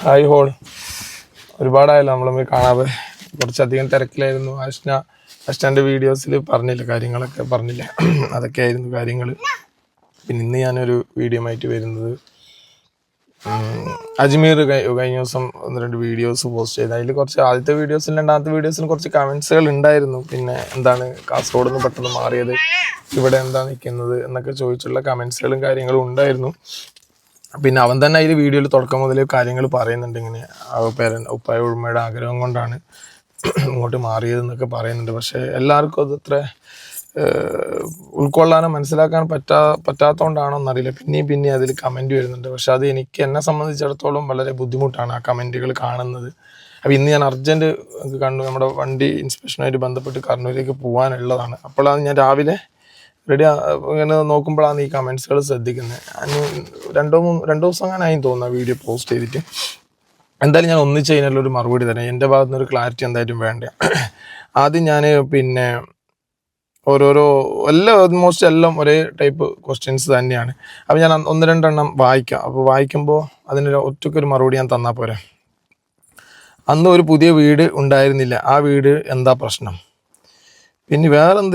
Hi whole. ഒരുപാടായല്ലോ നമ്മളെ കാണാതെ. കുറച്ചധികം തിരക്കിലായിരുന്നു. അഷ്നാൻ്റെ വീഡിയോസിൽ കാര്യങ്ങളൊക്കെ പറഞ്ഞില്ല. അതൊക്കെ ആയിരുന്നു കാര്യങ്ങൾ. പിന്നെ ഇന്ന് ഞാനൊരു വീഡിയോ ആയിട്ട് വരുന്നത്, അജ്മീർ കഴിഞ്ഞ ദിവസം 1-2 വീഡിയോസ് പോസ്റ്റ് ചെയ്ത്. അതിൽ കുറച്ച് ആദ്യത്തെ വീഡിയോസിൽ രണ്ടാമത്തെ വീഡിയോസിൽ കുറച്ച് കമൻസുകൾ ഉണ്ടായിരുന്നു. പിന്നെ എന്താണ് കാസർഗോഡ് നിന്ന് പെട്ടെന്ന് മാറിയത്, ഇവിടെ എന്താ നിൽക്കുന്നത് എന്നൊക്കെ ചോദിച്ചുള്ള കമൻസുകളും കാര്യങ്ങളും ഉണ്ടായിരുന്നു. പിന്നെ അവൻ തന്നെ അതിൽ വീഡിയോയിൽ തുടക്കം മുതൽ കാര്യങ്ങൾ പറയുന്നുണ്ട്. ഇങ്ങനെ ഉപ്പായ ഉമ്മയുടെ ആഗ്രഹം കൊണ്ടാണ് ഇങ്ങോട്ട് മാറിയതെന്നൊക്കെ പറയുന്നുണ്ട്. പക്ഷേ എല്ലാവർക്കും അതത്ര ഉൾക്കൊള്ളാനോ മനസ്സിലാക്കാൻ പറ്റാത്തതുകൊണ്ടാണോ എന്നറിയില്ല. പിന്നെ അതിൽ കമൻറ്റ് വരുന്നുണ്ട്. പക്ഷെ അത് എന്നെ സംബന്ധിച്ചിടത്തോളം വളരെ ബുദ്ധിമുട്ടാണ് ആ കമൻറ്റുകൾ കാണുന്നത്. അപ്പോൾ ഇന്ന് ഞാൻ അർജൻറ്റ് കണ്ണൂർ നമ്മുടെ വണ്ടി ഇൻസ്പെക്ഷനുമായിട്ട് ബന്ധപ്പെട്ട് കണ്ണൂരേക്ക് പോകാനുള്ളതാണ്. അപ്പോഴാണ് ഞാൻ രാവിലെ ഇങ്ങനെ നോക്കുമ്പോഴാണ് ഈ കമൻസുകൾ ശ്രദ്ധിക്കുന്നത്. രണ്ട് ദിവസം അങ്ങനെ ആയി തോന്നുന്നു വീഡിയോ പോസ്റ്റ് ചെയ്തിട്ട്. എന്തായാലും ഞാൻ ഒന്നിച്ച് കഴിഞ്ഞാലൊരു മറുപടി തരാം. എൻ്റെ ഭാഗത്തുനിന്ന് ഒരു ക്ലാരിറ്റി എന്തായാലും വേണ്ട. ആദ്യം ഞാൻ പിന്നെ ഓൾമോസ്റ്റ് എല്ലാം ഒരേ ടൈപ്പ് ക്വസ്റ്റ്യൻസ് തന്നെയാണ്. അപ്പോൾ ഞാൻ 1-2 എണ്ണം വായിക്കാം. അപ്പോൾ വായിക്കുമ്പോൾ അതിനൊരു ഒറ്റക്കൊരു മറുപടി ഞാൻ തന്നാൽ പോരെ. അന്ന് ഒരു പുതിയ വീട് ഉണ്ടായിരുന്നില്ല, ആ വീട് എന്താ പ്രശ്നം? പിന്നെ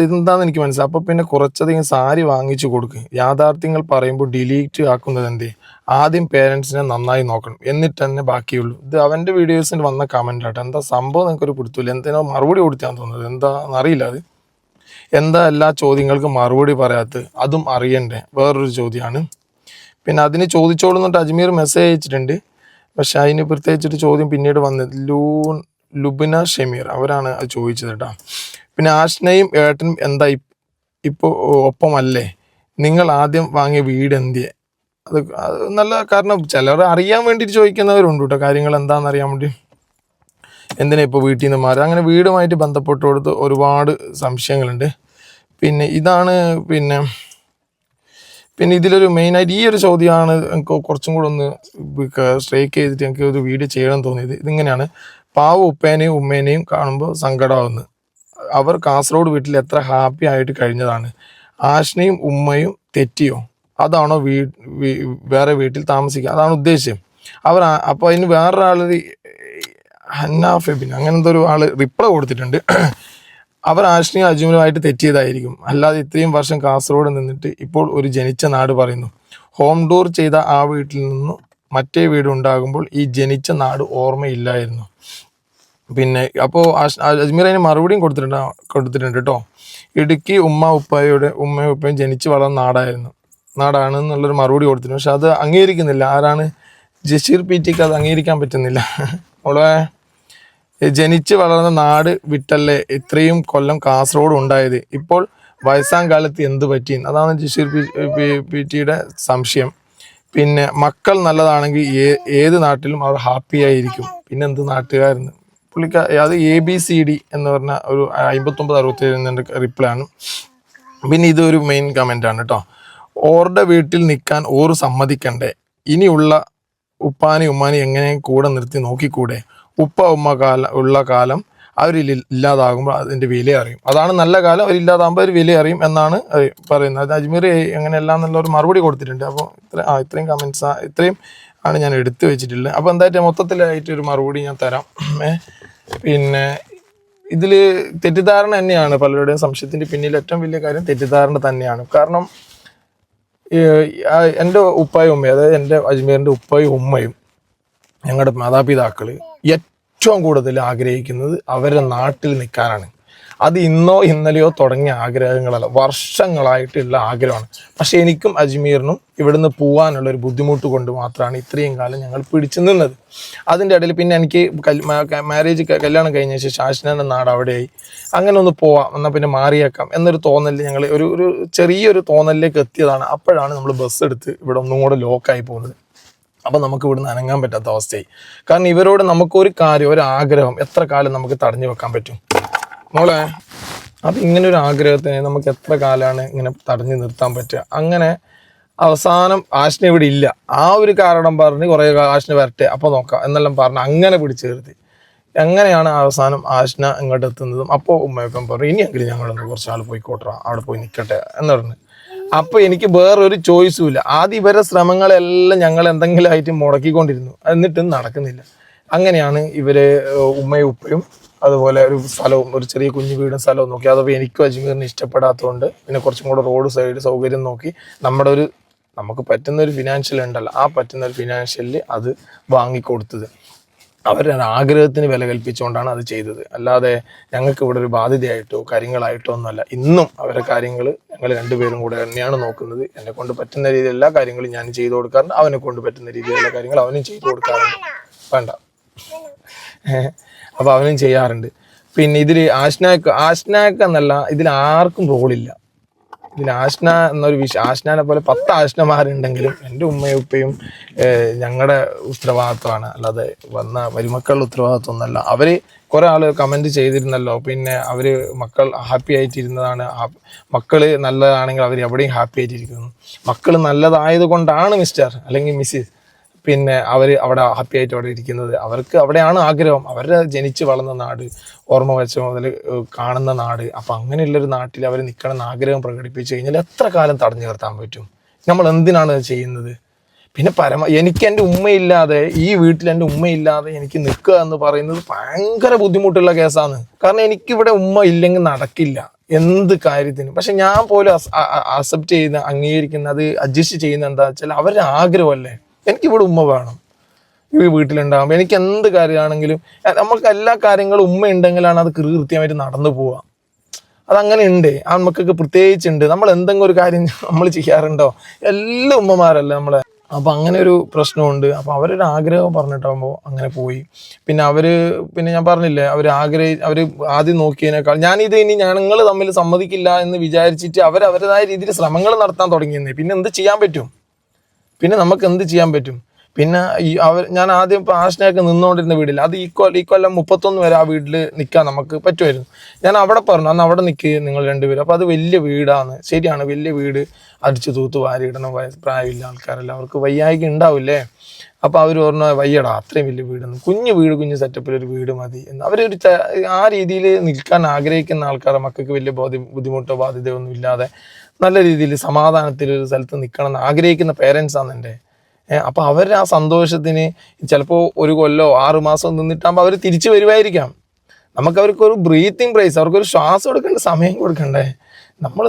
ഇതെന്താന്ന് എനിക്ക് മനസ്സിലായി. അപ്പോൾ പിന്നെ കുറച്ചധികം സാരി വാങ്ങിച്ചു കൊടുക്കുക. യാഥാർത്ഥ്യങ്ങൾ പറയുമ്പോൾ ഡിലീറ്റ് ആക്കുന്നത് എന്തേ? ആദ്യം പേരൻസിനെ നന്നായി നോക്കണം, എന്നിട്ട് തന്നെ ബാക്കിയുള്ളൂ. ഇത് അവൻ്റെ വീഡിയോസിൽ വന്ന കമൻ്റ് ആട്ടോ. എന്താ സംഭവം നിങ്ങൾക്കൊരു പിടുത്തില്ല. എന്തിനോ മറുപടി കൊടുത്താന്ന് തോന്നുന്നത്. എന്താണെന്ന് അറിയില്ല. അത് എന്താ എല്ലാ ചോദ്യങ്ങൾക്കും മറുപടി പറയാത്തത്, അതും അറിയണ്ടേ? വേറൊരു ചോദ്യമാണ്. പിന്നെ അതിന് ചോദിച്ചോളുന്നിട്ട് അജ്മീർ മെസ്സേജ് അയച്ചിട്ടുണ്ട്. പക്ഷെ അതിന് പ്രത്യേകിച്ചിട്ട് ചോദ്യം പിന്നീട് വന്നത് ലുബിന ഷമീർ അവരാണ് അത് ചോദിച്ചത് കേട്ടോ. പിന്നെ ആഷ്നയും ഏട്ടനും എന്താ ഇപ്പോൾ ഒപ്പമല്ലേ? നിങ്ങൾ ആദ്യം വാങ്ങിയ വീട് എന്തിയെ? അത് നല്ല കാരണം ചിലർ അറിയാൻ വേണ്ടിയിട്ട് ചോദിക്കുന്നവരുണ്ട് കേട്ടോ. കാര്യങ്ങൾ എന്താണെന്ന് അറിയാൻ വേണ്ടി എന്തിനാ ഇപ്പോൾ വീട്ടിൽ നിന്ന് മാറി, അങ്ങനെ വീടുമായിട്ട് ബന്ധപ്പെട്ട് കൊടുത്ത് ഒരുപാട് സംശയങ്ങളുണ്ട്. പിന്നെ ഇതാണ് പിന്നെ ഇതിലൊരു മെയിനായിട്ട് ഈ ഒരു ചോദ്യമാണ് എനിക്ക് കുറച്ചും കൂടെ ഒന്ന് സ്ട്രൈക്ക് ചെയ്തിട്ട് എനിക്ക് ഒരു വീഡിയോ ചെയ്യണം തോന്നിയത്. ഇതിങ്ങനെയാണ്: പാവ ഉപ്പേനെയും ഉമ്മേനെയും കാണുമ്പോൾ സങ്കടമാവുന്നു. അവർ കാസർഗോഡ് വീട്ടിൽ എത്ര ഹാപ്പി ആയിട്ട് കഴിഞ്ഞതാണ്. ആഷ്നയും ഉമ്മയും തെറ്റിയോ? അതാണോ വേറെ വീട്ടിൽ താമസിക്കുക? അതാണ് ഉദ്ദേശം. അപ്പോൾ അതിന് വേറൊരാൾ ഹന്ന ഫെബിൻ അങ്ങനത്തെ ഒരു ആൾ റിപ്ലൈ കൊടുത്തിട്ടുണ്ട്. അവർ ആഷ്നയും അജ്മലുമായിട്ട് തെറ്റിയതായിരിക്കും, അല്ലാതെ ഇത്രയും വർഷം കാസർഗോഡ് നിന്നിട്ട് ഇപ്പോൾ ഒരു ജനിച്ച നാട് പറയുന്നു. ഹോം ടൂർ ചെയ്ത ആ വീട്ടിൽ നിന്നും മറ്റേ വീട് ഉണ്ടാകുമ്പോൾ ഈ ജനിച്ച നാട് ഓർമ്മയില്ലായിരുന്നു. പിന്നെ അപ്പോൾ അജ്മീർ അതിന് മറുപടിയും കൊടുത്തിട്ടുണ്ട് കേട്ടോ. ഇടുക്കി ഉമ്മയും ഉപ്പയും ജനിച്ച് വളർന്ന നാടാണ് എന്നുള്ളൊരു മറുപടി കൊടുത്തിട്ടുണ്ട്. പക്ഷെ അത് അംഗീകരിക്കുന്നില്ല. ആരാണ്? ജഷീർ PTക്ക് അത് അംഗീകരിക്കാൻ പറ്റുന്നില്ല. അവളെ ജനിച്ച് വളർന്ന നാട് വിട്ടല്ലേ ഇത്രയും കൊല്ലം കാസർഗോഡ് ഉണ്ടായത്, ഇപ്പോൾ വയസ്സാം കാലത്ത് എന്ത് പറ്റി? അതാണ് ജഷീർ PTയുടെ സംശയം. പിന്നെ മക്കൾ നല്ലതാണെങ്കിൽ ഏത് നാട്ടിലും അവർ ഹാപ്പി ആയിരിക്കും, പിന്നെന്ത് നാട്ടുകാരെന്ന് അത് ABCD എന്ന് പറഞ്ഞ ഒരു 59-67 റിപ്ലൈ ആണ്. പിന്നെ ഇതൊരു മെയിൻ കമൻ്റ് ആണ് കേട്ടോ. ഓറുടെ വീട്ടിൽ നിൽക്കാൻ ഓറ് സമ്മതിക്കണ്ടേ? ഇനിയുള്ള ഉപ്പാനി ഉമ്മാനി എങ്ങനെ കൂടെ നിർത്തി നോക്കിക്കൂടെ? ഉപ്പ ഉമ്മ ഉള്ള കാലം അവരില്ലാതാകുമ്പോൾ അതിൻ്റെ വില അറിയും. അതാണ് നല്ല കാലം, അവരില്ലാതാകുമ്പോൾ ഒരു വില അറിയും എന്നാണ് പറയുന്നത്. അത് അജ്മീർ എങ്ങനെയല്ല എന്നുള്ളൊരു മറുപടി കൊടുത്തിട്ടുണ്ട്. അപ്പോൾ ഇത്രയും കമൻസ് ഇത്രയും ആണ് ഞാൻ എടുത്തു വെച്ചിട്ടുള്ളത്. അപ്പോൾ എന്തായിട്ട് മൊത്തത്തിലായിട്ടൊരു മറുപടി ഞാൻ തരാം. പിന്നെ ഇതിൽ തെറ്റിദ്ധാരണ തന്നെയാണ് പലരുടെയും സംശയത്തിൻ്റെ പിന്നിൽ ഏറ്റവും വലിയ കാര്യം തെറ്റിദ്ധാരണ തന്നെയാണ്. കാരണം എൻ്റെ ഉപ്പായും ഉമ്മയും, അതായത് എൻ്റെ അജ്മീറിൻ്റെ ഉപ്പായും ഉമ്മയും ഞങ്ങളുടെ മാതാപിതാക്കൾ ഏറ്റവും കൂടുതൽ ആഗ്രഹിക്കുന്നത് അവരുടെ നാട്ടിൽ നിൽക്കാനാണ്. അത് ഇന്നോ ഇന്നലെയോ തുടങ്ങിയ ആഗ്രഹങ്ങളല്ല, വർഷങ്ങളായിട്ടുള്ള ആഗ്രഹമാണ്. പക്ഷേ എനിക്കും അജ്മീറിനും ഇവിടുന്ന് പോകാനുള്ളൊരു ബുദ്ധിമുട്ട് കൊണ്ട് മാത്രമാണ് ഇത്രയും കാലം ഞങ്ങൾ പിടിച്ചു നിന്നത്. അതിൻ്റെ ഇടയിൽ പിന്നെ എനിക്ക് കല്യാണം കഴിഞ്ഞ ശേഷം ആഷ്നൻ്റെ നാട് അവിടെയായി. അങ്ങനെ ഒന്ന് പോവാം, എന്നാൽ പിന്നെ മാറിയേക്കാം എന്നൊരു തോന്നലിൽ ഞങ്ങൾ ഒരു ചെറിയൊരു തോന്നലിലേക്ക് എത്തിയതാണ്. അപ്പോഴാണ് നമ്മൾ ബസ് എടുത്ത് ഇവിടെ ഒന്നും കൂടെ ലോക്കായി പോകുന്നത്. അപ്പോൾ നമുക്ക് ഇവിടുന്ന് അനങ്ങാൻ പറ്റാത്ത അവസ്ഥയായി. കാരണം ഇവരോട് നമുക്കൊരു കാര്യം, ഒരു ആഗ്രഹം എത്ര കാലം നമുക്ക് തടഞ്ഞു വെക്കാൻ പറ്റും മോളെ? അപ്പം ഇങ്ങനെ ഒരു ആഗ്രഹത്തിന് നമുക്ക് എത്ര കാലമാണ് ഇങ്ങനെ തടഞ്ഞു നിർത്താൻ പറ്റുക? അങ്ങനെ അവസാനം ആഷ്ന ഇവിടെ ഇല്ല, ആ ഒരു കാരണം പറഞ്ഞ് കുറേ ആഷ്ന വരട്ടെ അപ്പോൾ നോക്കാം എന്നെല്ലാം പറഞ്ഞ് അങ്ങനെ പിടിച്ചു നിർത്തി. എങ്ങനെയാണ് അവസാനം ആഷ്ന ഇങ്ങോട്ട് എത്തുന്നതും അപ്പോൾ ഉമ്മയൊക്കെ പറഞ്ഞു ഇനിയെങ്കിലും ഞങ്ങളൊന്ന് കുറച്ചാൾ പോയിക്കോട്ടെ, അവിടെ പോയി നിൽക്കട്ടെ എന്ന് പറഞ്ഞ് അപ്പോൾ എനിക്ക് വേറൊരു ചോയ്സും ഇല്ല. ആദ്യം ഇവരുടെ ശ്രമങ്ങളെല്ലാം ഞങ്ങൾ എന്തെങ്കിലും ആയിട്ട് മുടക്കിക്കൊണ്ടിരുന്നു, എന്നിട്ടും നടക്കുന്നില്ല. അങ്ങനെയാണ് ഇവർ ഉമ്മയും ഉപ്പയും അതുപോലെ ഒരു സ്ഥലവും ഒരു ചെറിയ കുഞ്ഞു വീടും സ്ഥലവും നോക്കി. അതൊക്കെ എനിക്കും അജ്മീറിന് ഇഷ്ടപ്പെടാത്തതുകൊണ്ട് പിന്നെ കുറച്ചും കൂടെ റോഡ് സൈഡ് സൗകര്യം നോക്കി നമുക്ക് പറ്റുന്നൊരു ഫിനാൻഷ്യൽ ഉണ്ടല്ലോ, ആ പറ്റുന്നൊരു ഫിനാൻഷ്യലിൽ അത് വാങ്ങിക്കൊടുത്തത്. അവരുടെ ആഗ്രഹത്തിന് വില കൽപ്പിച്ചുകൊണ്ടാണ് അത് ചെയ്തത്. അല്ലാതെ ഞങ്ങൾക്ക് ഇവിടെ ഒരു ബാധ്യതയായിട്ടോ കാര്യങ്ങളായിട്ടോ ഒന്നുമല്ല. ഇന്നും അവരുടെ കാര്യങ്ങൾ ഞങ്ങൾ രണ്ടുപേരും കൂടെ തന്നെയാണ് നോക്കുന്നത്. എന്നെ കൊണ്ട് പറ്റുന്ന രീതിയിൽ എല്ലാ കാര്യങ്ങളും ഞാൻ ചെയ്തു കൊടുക്കാറുണ്ട്, അവനെ കൊണ്ട് പറ്റുന്ന രീതിയിലുള്ള കാര്യങ്ങൾ അവനും ചെയ്തു കൊടുക്കാറുണ്ട്. വേണ്ട അപ്പോൾ അവനും ചെയ്യാറുണ്ട്. പിന്നെ ഇതിൽ ആഷ്നാക്ക് എന്നല്ല, ഇതിൽ ആർക്കും റോളില്ല. ഇതിൽ ആഷ്ന എന്നൊരു ആഷ്നാനെ പോലെ 10 ആഷ്നമാരുണ്ടെങ്കിലും എൻ്റെ ഉമ്മയും ഉപ്പയും ഞങ്ങളുടെ ഉത്തരവാദിത്വമാണ്, അല്ലാതെ വന്ന മരുമക്കളുടെ ഉത്തരവാദിത്വം ഒന്നല്ല. അവർ കുറേ ആൾ കമൻറ്റ് ചെയ്തിരുന്നല്ലോ, പിന്നെ അവർ മക്കൾ ഹാപ്പി ആയിട്ടിരുന്നതാണ്, മക്കൾ നല്ലതാണെങ്കിൽ അവർ എവിടെയും ഹാപ്പി ആയിട്ടിരിക്കുന്നു. മക്കൾ നല്ലതായത് കൊണ്ടാണ് മിസ്റ്റർ അല്ലെങ്കിൽ മിസ്സിസ് പിന്നെ അവർ അവിടെ ഹാപ്പി ആയിട്ട് അവിടെ ഇരിക്കുന്നത്. അവർക്ക് അവിടെയാണ് ആഗ്രഹം, അവരുടെ ജനിച്ച് വളർന്ന നാട്, ഓർമ്മ വെച്ച മുതൽ കാണുന്ന നാട്. അപ്പം അങ്ങനെയുള്ളൊരു നാട്ടിൽ അവർ നിൽക്കണമെന്ന് ആഗ്രഹം പ്രകടിപ്പിച്ച് കഴിഞ്ഞാൽ എത്ര കാലം തടഞ്ഞു നിർത്താൻ പറ്റും? നമ്മൾ എന്തിനാണ് ചെയ്യുന്നത്? പിന്നെ എനിക്ക് എൻ്റെ ഉമ്മയില്ലാതെ, ഈ വീട്ടിൽ എൻ്റെ ഉമ്മയില്ലാതെ എനിക്ക് നിൽക്കുക എന്ന് പറയുന്നത് ഭയങ്കര ബുദ്ധിമുട്ടുള്ള കേസാണ്. കാരണം എനിക്കിവിടെ ഉമ്മ ഇല്ലെങ്കിൽ നടക്കില്ല എന്ത് കാര്യത്തിനും. പക്ഷെ ഞാൻ പോലും അക്സെപ്റ്റ് ചെയ്യുന്ന, അംഗീകരിക്കുന്ന, അത് അഡ്ജസ്റ്റ് ചെയ്യുന്ന എന്താ വെച്ചാൽ അവരുടെ ആഗ്രഹമല്ലേ. എനിക്കിവിടെ ഉമ്മ വേണം ഈ വീട്ടിലുണ്ടാകുമ്പോൾ. എനിക്ക് എന്ത് കാര്യമാണെങ്കിലും നമുക്ക് എല്ലാ കാര്യങ്ങളും ഉമ്മ ഉണ്ടെങ്കിലാണ് അത് കൃത്യമായിട്ട് നടന്നു പോവുക. അതങ്ങനെ ഉണ്ട്, ആ നമുക്കൊക്കെ പ്രത്യേകിച്ചുണ്ട്. നമ്മൾ എന്തെങ്കിലും ഒരു കാര്യം നമ്മൾ ചെയ്യാറുണ്ടോ? എല്ലാ ഉമ്മമാരല്ല നമ്മളെ. അപ്പോൾ അങ്ങനെ ഒരു പ്രശ്നമുണ്ട്. അപ്പോൾ അവരൊരു ആഗ്രഹം പറഞ്ഞിട്ടാകുമ്പോൾ അങ്ങനെ പോയി. പിന്നെ ഞാൻ പറഞ്ഞില്ലേ, അവർ ആദ്യം നോക്കിയതിനേക്കാൾ ഞാനിത് ഇനി ഞങ്ങൾ തമ്മിൽ സമ്മതിക്കില്ല എന്ന് വിചാരിച്ചിട്ട് അവരവരുടേതായ രീതിയിൽ ശ്രമങ്ങൾ നടത്താൻ തുടങ്ങിയെന്നേ. പിന്നെ എന്ത് ചെയ്യാൻ പറ്റും? പിന്നെ നമുക്ക് എന്ത് ചെയ്യാൻ പറ്റും? പിന്നെ ഞാൻ ആദ്യം ഇപ്പോൾ ആഷ്നയൊക്കെ നിന്നുകൊണ്ടിരുന്ന വീടില്ല, അത് ഈ കൊല്ലം 31 വരെ ആ വീട്ടിൽ നിൽക്കാൻ നമുക്ക് പറ്റുമായിരുന്നു. ഞാൻ അവിടെ പറഞ്ഞു, അന്ന് അവിടെ നിൽക്കുക നിങ്ങൾ രണ്ടുപേരും. അപ്പോൾ അത് വലിയ വീടാണ്, ശരിയാണ്, വലിയ വീട്, അടിച്ചു തൂത്ത് വാരിയിടണം, പ്രായമില്ല ആൾക്കാരല്ല, അവർക്ക് വയ്യായ്ക ഉണ്ടാവില്ലേ. അപ്പോൾ അവർ പറഞ്ഞു വയ്യടാ അത്രയും വലിയ വീടൊന്നും, കുഞ്ഞു വീട്, കുഞ്ഞു സെറ്റപ്പിലൊരു വീട് മതി എന്ന്. അവരൊരു ആ രീതിയിൽ നിൽക്കാൻ ആഗ്രഹിക്കുന്ന ആൾക്കാരെ, മക്കൾക്ക് വലിയ ബുദ്ധിമുട്ടോ ബാധ്യതയോ ഒന്നും ഇല്ലാതെ നല്ല രീതിയിൽ സമാധാനത്തിൽ ഒരു സ്ഥലത്ത് നിൽക്കണം എന്ന് ആഗ്രഹിക്കുന്ന പേരൻസാണ് എൻ്റെ. അപ്പോൾ അവരുടെ ആ സന്തോഷത്തിന് ചിലപ്പോൾ 1 കൊല്ലോ 6 മാസം നിന്നിട്ടാകുമ്പോൾ അവർ തിരിച്ചു വരുമായിരിക്കാം. അവർക്കൊരു ബ്രീത്തിങ് പ്രൈസ്, അവർക്കൊരു ശ്വാസം എടുക്കേണ്ട സമയം കൊടുക്കണ്ടേ?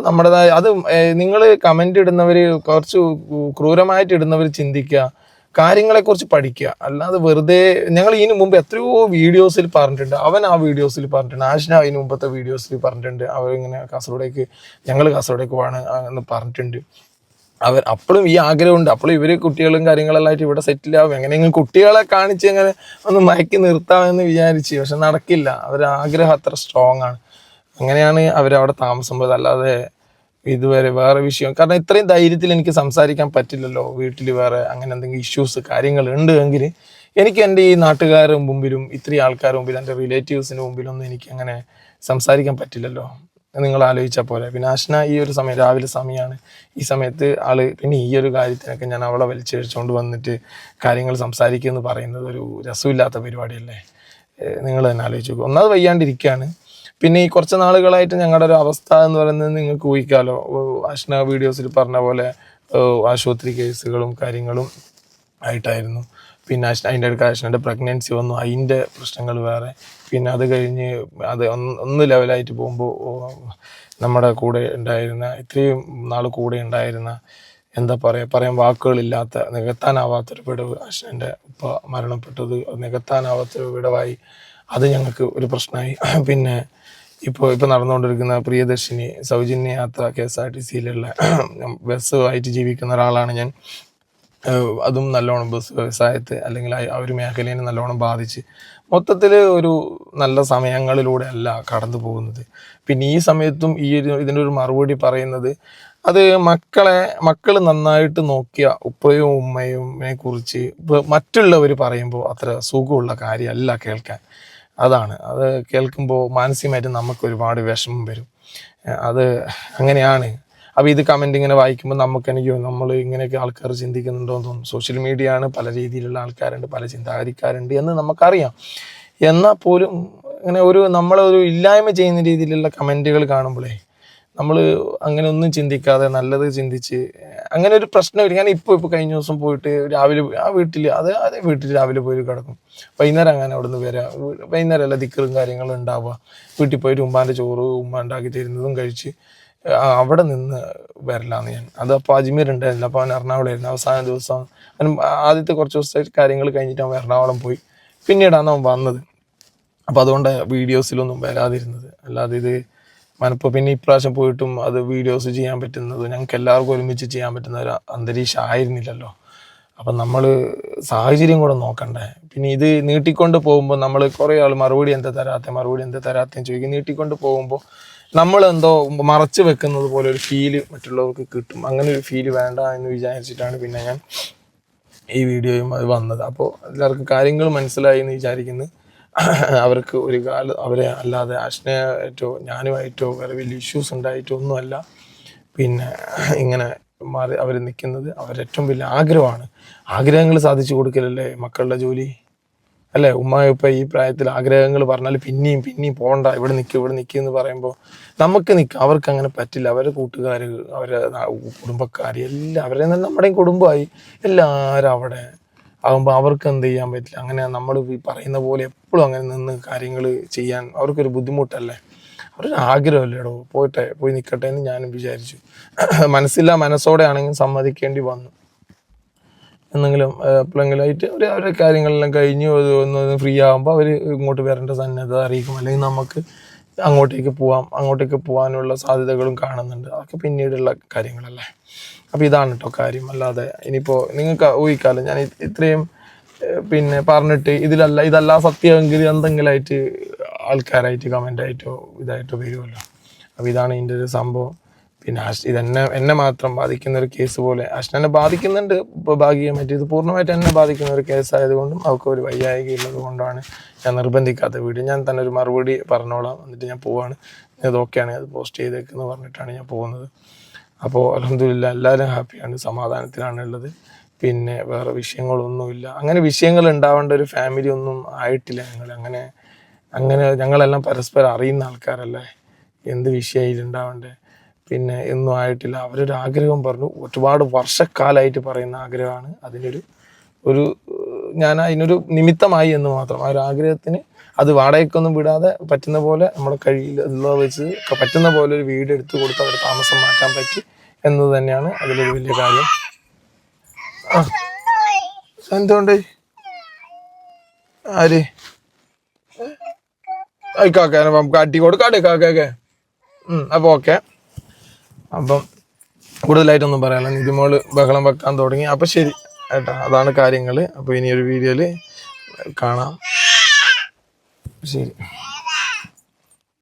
നമ്മുടേതായ അത് നിങ്ങൾ കമൻ്റ് ഇടുന്നവർ, കുറച്ച് ക്രൂരമായിട്ട് ഇടുന്നവർ ചിന്തിക്കുക, കാര്യങ്ങളെക്കുറിച്ച് പഠിക്കുക. അല്ലാതെ വെറുതെ ഞങ്ങൾ ഇതിനു മുമ്പ് എത്രയോ വീഡിയോസിൽ പറഞ്ഞിട്ടുണ്ട്, അവൻ ആ വീഡിയോസിൽ പറഞ്ഞിട്ടുണ്ട്, ആഷ്ന അതിന് മുമ്പത്തെ വീഡിയോസിൽ പറഞ്ഞിട്ടുണ്ട്, അവരിങ്ങനെ ഞങ്ങൾ കാസർഗോഡേക്ക് പോവാണ് എന്ന് പറഞ്ഞിട്ടുണ്ട്. അപ്പോഴും ഈ ആഗ്രഹമുണ്ട്. അപ്പോഴും ഇവർ കുട്ടികളും കാര്യങ്ങളെല്ലാം ആയിട്ട് ഇവിടെ സെറ്റിലാവും, എങ്ങനെയെങ്കിലും കുട്ടികളെ കാണിച്ച് എങ്ങനെ ഒന്ന് മയക്കി നിർത്താമെന്ന് വിചാരിച്ച്. പക്ഷെ നടക്കില്ല, അവരുടെ ആഗ്രഹം അത്ര സ്ട്രോങ് ആണ്. അങ്ങനെയാണ് അവരവിടെ താമസം പോയത്. അല്ലാതെ ഇതുവരെ വേറെ വിഷയം, കാരണം ഇത്രയും ധൈര്യത്തിൽ എനിക്ക് സംസാരിക്കാൻ പറ്റില്ലല്ലോ. വീട്ടിൽ വേറെ അങ്ങനെ എന്തെങ്കിലും ഇഷ്യൂസ് കാര്യങ്ങൾ ഉണ്ട് എങ്കിൽ എനിക്ക് എൻ്റെ ഈ നാട്ടുകാരുടെ മുമ്പിലും ഇത്രയും ആൾക്കാരുടെ മുമ്പിലും എൻ്റെ റിലേറ്റീവ്സിൻ്റെ മുമ്പിലൊന്നും എനിക്ക് അങ്ങനെ സംസാരിക്കാൻ പറ്റില്ലല്ലോ. നിങ്ങൾ ആലോചിച്ചാൽ പോലെ. പിന്നെ ആഷ്ന ഈ ഒരു സമയം രാവിലെ സമയമാണ്, ഈ സമയത്ത് പിന്നെ ഈ ഒരു കാര്യത്തിനൊക്കെ ഞാൻ അവളെ വലിച്ചഴിച്ചുകൊണ്ട് വന്നിട്ട് കാര്യങ്ങൾ സംസാരിക്കുക എന്ന് പറയുന്നത് ഒരു രസമില്ലാത്ത പരിപാടിയല്ലേ. നിങ്ങൾ തന്നെ ആലോചിച്ച് നോക്കും. ഒന്നാമത് വയ്യാണ്ടിരിക്കുകയാണ്. പിന്നെ ഈ കുറച്ച് നാളുകളായിട്ട് ഞങ്ങളുടെ ഒരു അവസ്ഥ എന്ന് പറയുന്നത് നിങ്ങൾക്ക് ഊഹിക്കാമല്ലോ. ആഷ്ന വീഡിയോസിൽ പറഞ്ഞ പോലെ ആശുപത്രി കേസുകളും കാര്യങ്ങളും ആയിട്ടായിരുന്നു. പിന്നെ അതിൻ്റെ അടുത്ത് ആഷ്നയുടെ പ്രഗ്നൻസി വന്നു, അതിൻ്റെ പ്രശ്നങ്ങൾ വേറെ. പിന്നെ അത് കഴിഞ്ഞ് അത് ഒന്ന് ലെവലായിട്ട് പോകുമ്പോൾ നമ്മുടെ കൂടെ ഉണ്ടായിരുന്ന, ഇത്രയും നാൾ കൂടെ ഉണ്ടായിരുന്ന, എന്താ പറയാൻ വാക്കുകളില്ലാത്ത, നികത്താനാവാത്തൊരു വിടവ്. ആഷ്നൻ്റെ ഉപ്പ മരണപ്പെട്ടത് നികത്താനാവാത്തൊരു വിടവായി. അത് ഞങ്ങൾക്ക് ഒരു പ്രശ്നമായി. പിന്നെ ഇപ്പോൾ നടന്നുകൊണ്ടിരിക്കുന്ന പ്രിയദർശിനി സൗജന്യ യാത്ര KSRTCയിലുള്ള ബസ്സുമായിട്ട് ജീവിക്കുന്ന ഒരാളാണ് ഞാൻ. അതും നല്ലോണം ബസ് വ്യവസായത്തെ അല്ലെങ്കിൽ ആ ഒരു മേഖലയെ നല്ലോണം ബാധിച്ച് മൊത്തത്തിൽ ഒരു നല്ല സമയങ്ങളിലൂടെ അല്ല കടന്നു പോകുന്നത്. പിന്നെ ഈ സമയത്തും ഇതിൻ്റെ ഒരു മറുപടി പറയുന്നത്, അത് മക്കൾ നന്നായിട്ട് നോക്കിയ ഉപ്പയും ഉമ്മയെ കുറിച്ച് മറ്റുള്ളവർ പറയുമ്പോൾ അത്ര സുഖമുള്ള കാര്യമല്ല കേൾക്കാൻ. അത് കേൾക്കുമ്പോൾ മാനസികമായിട്ട് നമുക്ക് ഒരുപാട് വിഷമം വരും. അത് അങ്ങനെയാണ്. അപ്പോൾ ഇത് കമൻ്റ് ഇങ്ങനെ വായിക്കുമ്പോൾ നമ്മൾ ഇങ്ങനെയൊക്കെ ആൾക്കാർ ചിന്തിക്കുന്നുണ്ടോ എന്ന് തോന്നും. സോഷ്യൽ മീഡിയ ആണ്, പല രീതിയിലുള്ള ആൾക്കാരുണ്ട്, പല ചിന്താഗതിക്കാരുണ്ട് എന്ന് നമുക്കറിയാം. എന്നാൽ പോലും ഇങ്ങനെ നമ്മളൊരു ഇല്ലായ്മ ചെയ്യുന്ന രീതിയിലുള്ള കമൻറ്റുകൾ കാണുമ്പോഴേ നമ്മൾ അങ്ങനെ ഒന്നും ചിന്തിക്കാതെ നല്ലത് ചിന്തിച്ച് അങ്ങനെ ഒരു പ്രശ്നമില്ല. ഞാൻ ഇപ്പോൾ കഴിഞ്ഞ ദിവസം പോയിട്ട് രാവിലെ അതേ വീട്ടിൽ രാവിലെ പോയി കിടക്കും. വൈകുന്നേരം അങ്ങനെ അവിടെ നിന്ന് വരാം. വൈകുന്നേരം എല്ലാ ദിക്കറും കാര്യങ്ങളും ഉണ്ടാവുക. വീട്ടിൽ പോയിട്ട് ഉമ്മാൻ്റെ ചോറ് ഉമ്മ ഉണ്ടാക്കി തരുന്നതും കഴിച്ച് അവിടെ നിന്ന് വരലാന്ന് ഞാൻ. അതപ്പോൾ അജ്മീർ ഉണ്ടായിരുന്നില്ല, അപ്പോൾ അവൻ എറണാകുളമായിരുന്നു. അവസാന ദിവസം അവൻ ആദ്യത്തെ കുറച്ച് ദിവസത്തെ കാര്യങ്ങൾ കഴിഞ്ഞിട്ട് അവൻ എറണാകുളം പോയി. പിന്നീടാണ് അവൻ വന്നത്. അപ്പോൾ അതുകൊണ്ട് വീഡിയോസിലൊന്നും വരാതിരുന്നത്. അല്ലാതെ ഇത് പിന്നെ ഇപ്രാവശ്യം പോയിട്ടും അത് വീഡിയോസ് ചെയ്യാൻ പറ്റുന്നത് ഞങ്ങൾക്ക് എല്ലാവർക്കും ഒരുമിച്ച് ചെയ്യാൻ പറ്റുന്ന ഒരു അന്തരീക്ഷം ആയിരുന്നില്ലല്ലോ. അപ്പം നമ്മൾ സാഹചര്യം കൂടെ നോക്കണ്ടേ. പിന്നെ ഇത് നീട്ടിക്കൊണ്ട് പോകുമ്പോൾ നമ്മൾ കുറേ ആൾ മറുപടി എന്താ തരാത്തേന്ന് ചോദിക്കും. നീട്ടിക്കൊണ്ട് പോകുമ്പോൾ നമ്മളെന്തോ മറച്ചു വെക്കുന്നത് പോലെ ഒരു ഫീല് മറ്റുള്ളവർക്ക് കിട്ടും. അങ്ങനെ ഒരു ഫീല് വേണ്ട എന്ന് വിചാരിച്ചിട്ടാണ് പിന്നെ ഞാൻ ഈ വീഡിയോയും അത് വന്നത്. അപ്പോൾ എല്ലാവർക്കും കാര്യങ്ങൾ മനസ്സിലായി എന്ന് വിചാരിക്കുന്നു. അവർക്ക് ഒരു കാലം അവരെ അല്ലാതെ അശ്നയായിട്ടോ ഞാനുമായിട്ടോ വേറെ വലിയ ഇഷ്യൂസ് ഉണ്ടായിട്ടോ ഒന്നുമല്ല പിന്നെ ഇങ്ങനെ മാറി അവർ നിൽക്കുന്നത്. അവരുടെ ഏറ്റവും വലിയ ആഗ്രഹമാണ്. ആഗ്രഹങ്ങൾ സാധിച്ചു കൊടുക്കലല്ലേ മക്കളുടെ ജോലി അല്ലേ. ഉമ്മ ഈ പ്രായത്തിൽ ആഗ്രഹങ്ങൾ പറഞ്ഞാൽ പിന്നെയും പോകണ്ട, ഇവിടെ നിൽക്കുക എന്ന് പറയുമ്പോൾ നമുക്ക് നിൽക്കാം. അവർക്ക് അങ്ങനെ പറ്റില്ല. അവരുടെ കൂട്ടുകാർ, അവരുടെ കുടുംബക്കാർ എല്ലാം അവരെ നമ്മുടെയും കുടുംബമായി എല്ലാവരും അവിടെ ആകുമ്പോൾ അവർക്ക് എന്ത് ചെയ്യാൻ പറ്റില്ല. അങ്ങനെ നമ്മൾ പറയുന്ന പോലെ എപ്പോഴും അങ്ങനെ നിന്ന് കാര്യങ്ങൾ ചെയ്യാൻ അവർക്കൊരു ബുദ്ധിമുട്ടല്ലേ. അവരൊരു ആഗ്രഹമല്ലേടോ, പോയി നിൽക്കട്ടെ എന്ന് ഞാനും വിചാരിച്ചു. മനസ്സോടെ ആണെങ്കിലും സമ്മതിക്കേണ്ടി വന്നു. എന്തെങ്കിലും എപ്പോഴെങ്കിലായിട്ട് അവരുടെ കാര്യങ്ങളെല്ലാം കഴിഞ്ഞ് ഒന്ന് ഫ്രീ ആകുമ്പോൾ അവർ ഇങ്ങോട്ട് വരേണ്ട സന്നദ്ധത അറിയിക്കും. അല്ലെങ്കിൽ നമുക്ക് അങ്ങോട്ടേക്ക് പോകാനുള്ള സാധ്യതകളും കാണുന്നുണ്ട്. അതൊക്കെ പിന്നീടുള്ള കാര്യങ്ങളല്ലേ. അപ്പോൾ ഇതാണ് കേട്ടോ കാര്യം. അല്ലാതെ ഇനിയിപ്പോൾ നിങ്ങൾക്ക് ഊഹിക്കാമല്ലോ ഞാൻ ഇത്രയും പിന്നെ പറഞ്ഞിട്ട് ഇതല്ല സത്യമെങ്കിൽ എന്തെങ്കിലുമായിട്ട് ആൾക്കാരായിട്ട് കമൻ്റായിട്ടോ ഇതായിട്ടോ വരുമല്ലോ. അപ്പോൾ ഇതാണ് ഇതിൻ്റെ ഒരു സംഭവം. പിന്നെ എന്നെ മാത്രം ബാധിക്കുന്ന ഒരു കേസ് പോലെ അശ്നനെ ബാധിക്കുന്നുണ്ട് ഭാഗികമായിട്ട്. ഇത് പൂർണ്ണമായിട്ട് എന്നെ ബാധിക്കുന്ന ഒരു കേസായതുകൊണ്ടും അവർക്ക് ഒരു വയ്യായിക ഉള്ളത് കൊണ്ടാണ് ഞാൻ നിർബന്ധിക്കാത്ത വീഡിയോ. ഞാൻ തന്നെ ഒരു മറുപടി പറഞ്ഞോളാം, എന്നിട്ട് ഞാൻ പോവാണ്. ഇത് ഓക്കെയാണ്, അത് പോസ്റ്റ് ചെയ്തേക്കെന്ന് പറഞ്ഞിട്ടാണ് ഞാൻ പോകുന്നത്. അപ്പോൾ അൽഹംദുലില്ലാ എല്ലാവരും ഹാപ്പിയാണ്, സമാധാനത്തിലാണ് ഉള്ളത്. പിന്നെ വേറെ വിഷയങ്ങളൊന്നുമില്ല. അങ്ങനെ വിഷയങ്ങൾ ഉണ്ടാവേണ്ട ഒരു ഫാമിലി ഒന്നും ആയിട്ടില്ല. അങ്ങനെ ഞങ്ങളെല്ലാം പരസ്പരം അറിയുന്ന ആൾക്കാരല്ലേ. എന്ത് വിഷയമായിട്ട് ഉണ്ടാവേണ്ടത് പിന്നെ ഒന്നും ആയിട്ടില്ല. അവരൊരു ആഗ്രഹം പറഞ്ഞു, ഒരുപാട് വർഷക്കാലമായിട്ട് പറയുന്ന ആഗ്രഹമാണ്. ഞാൻ അതിനൊരു നിമിത്തമായി എന്ന് മാത്രം. ആ ഒരു ആഗ്രഹത്തിന് അത് വാടകയ്ക്കൊന്നും വിടാതെ പറ്റുന്ന പോലെ നമ്മുടെ കയ്യിൽ ഉള്ളത് വെച്ച് പറ്റുന്ന പോലെ ഒരു വീട് എടുത്തു കൊടുത്ത് അവർ താമസം മാറ്റാൻ പറ്റി എന്നത് തന്നെയാണ് അതിലൊരു വലിയ കാര്യം. എന്തുകൊണ്ട് ആര് കാട്ടി കൊടുക്കാട്ടെ കാക്കയൊക്കെ. അപ്പോൾ ഓക്കെ. അപ്പം കൂടുതലായിട്ടൊന്നും പറയാനില്ല. നിതിമോള് ബഹളം വെക്കാൻ തുടങ്ങി. അപ്പം ശരി ഏട്ടാ, അതാണ് കാര്യങ്ങൾ. അപ്പോൾ ഇനിയൊരു വീഡിയോയിൽ കാണാം. ശരി.